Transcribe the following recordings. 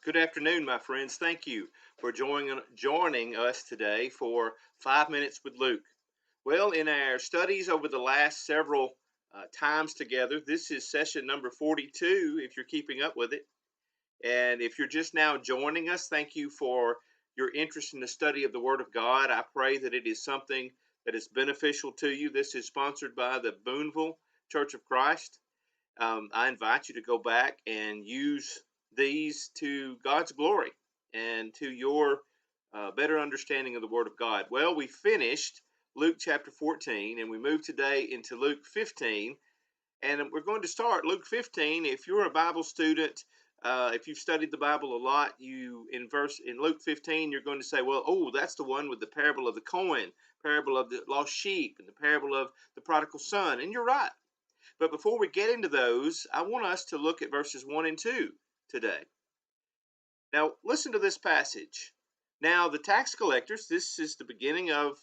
Good afternoon, my friends. Thank you for joining us today for 5 Minutes with Luke. Well, in our studies over the last several times together, this is session number 42, if you're keeping up with it. And if you're just now joining us, thank you for your interest in the study of the Word of God. I pray that it is something that is beneficial to you. This is sponsored by the Boonville Church of Christ. I invite you to go back and use these to God's glory and to your better understanding of the Word of God. Well, we finished Luke chapter 14 and we move today into Luke 15. And we're going to start Luke 15. If you're a Bible student, if you've studied the Bible a lot, in Luke 15, you're going to say, well, oh, that's the one with the parable of the coin, parable of the lost sheep, and the parable of the prodigal son. And you're right. But before we get into those, I want us to look at verses 1 and 2 today. Now, listen to this passage. Now, the tax collectors, this is the beginning of,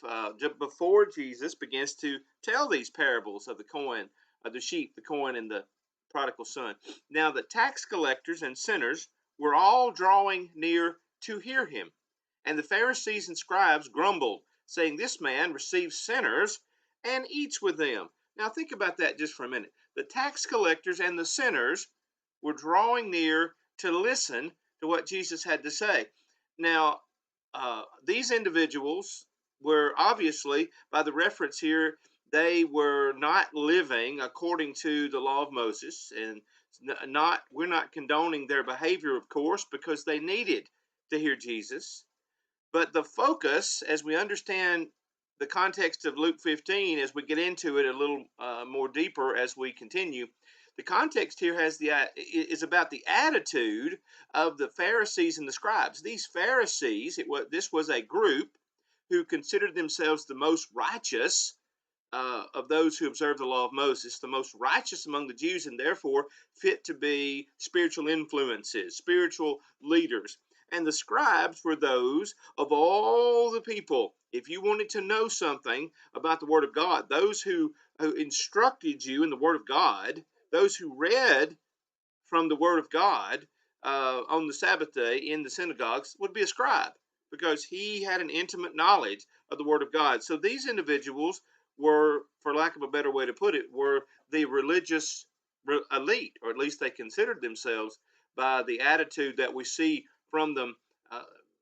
before Jesus begins to tell these parables of the coin, of the sheep, the coin, and the prodigal son. Now, the tax collectors and sinners were all drawing near to hear him. And the Pharisees and scribes grumbled, saying, "This man receives sinners and eats with them." Now, think about that just for a minute. The tax collectors and the sinners were drawing near to listen to what Jesus had to say. Now, these individuals were obviously, by the reference here, they were not living according to the law of Moses, and we're not condoning their behavior, of course, because they needed to hear Jesus. But the focus, as we understand the context of Luke 15, as we get into it a little more deeper as we continue, the context here is about the attitude of the Pharisees and the scribes. These Pharisees, this was a group who considered themselves the most righteous of those who observe the law of Moses, the most righteous among the Jews, and therefore fit to be spiritual influences, spiritual leaders. And the scribes were those of all the people. If you wanted to know something about the Word of God, those who instructed you in the Word of God, those who read from the Word of God on the Sabbath day in the synagogues would be a scribe, because he had an intimate knowledge of the Word of God. So these individuals were, for lack of a better way to put it, were the religious elite, or at least they considered themselves by the attitude that we see from them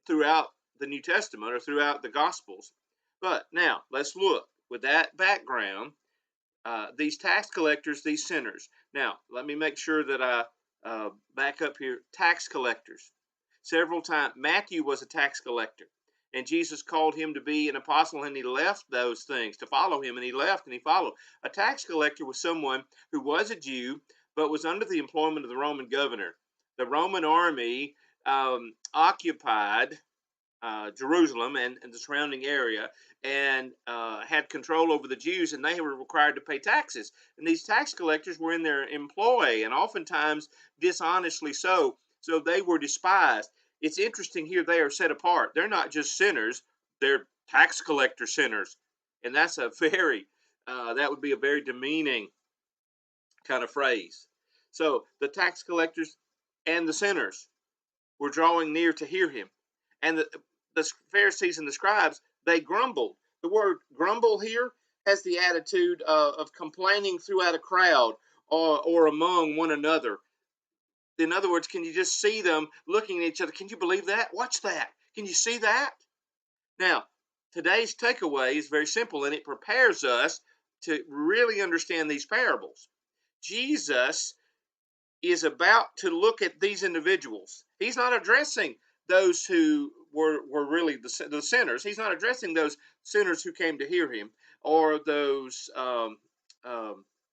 throughout the New Testament or throughout the Gospels. But now let's look with that background. These tax collectors, these sinners. Now, let me make sure that I back up here. Tax collectors. Several times, Matthew was a tax collector, and Jesus called him to be an apostle, and he left those things to follow him, and he left and he followed. A tax collector was someone who was a Jew, but was under the employment of the Roman governor. The Roman army occupied Jerusalem and the surrounding area, and had control over the Jews, and they were required to pay taxes. And these tax collectors were in their employ, and oftentimes dishonestly so. So they were despised. It's interesting here, they are set apart. They're not just sinners, they're tax collector sinners. And that's that would be a very demeaning kind of phrase. So the tax collectors and the sinners were drawing near to hear him. And the Pharisees and the scribes, they grumbled. The word grumble here has the attitude of complaining throughout a crowd, or among one another. In other words, can you just see them looking at each other? Can you believe that? Watch that. Can you see that? Now, today's takeaway is very simple, and it prepares us to really understand these parables. Jesus is about to look at these individuals. He's not addressing those who were really the sinners. He's not addressing those sinners who came to hear him, or those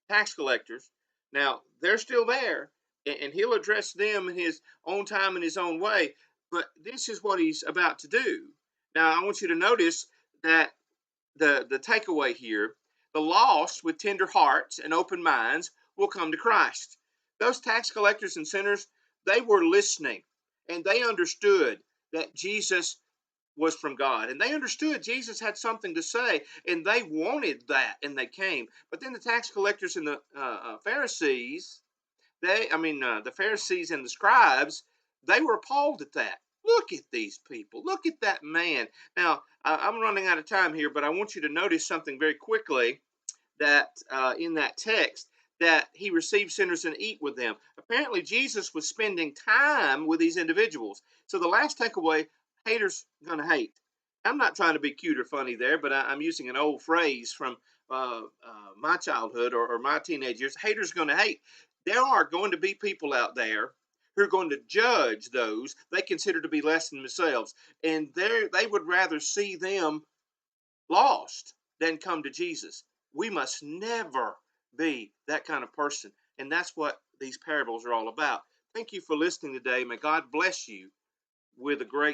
tax collectors. Now, they're still there, and he'll address them in his own time, in his own way. But this is what he's about to do. Now, I want you to notice that the takeaway here: the lost with tender hearts and open minds will come to Christ. Those tax collectors and sinners, they were listening, and they understood that Jesus was from God, and they understood Jesus had something to say, and they wanted that, and they came. But then the tax collectors and the Pharisees, the Pharisees and the scribes, They were appalled at that. Look at these people. Look at that man. Now, I'm running out of time here, but I want you to notice something very quickly that in that text that he received sinners and eat with them. Apparently, Jesus was spending time with these individuals. So the last takeaway: haters gonna hate. I'm not trying to be cute or funny there, but I'm using an old phrase from my childhood or my teenage years. Haters gonna hate. There are going to be people out there who are going to judge those they consider to be less than themselves, and they would rather see them lost than come to Jesus. We must never be that kind of person. And that's what these parables are all about. Thank you for listening today. May God bless you with a great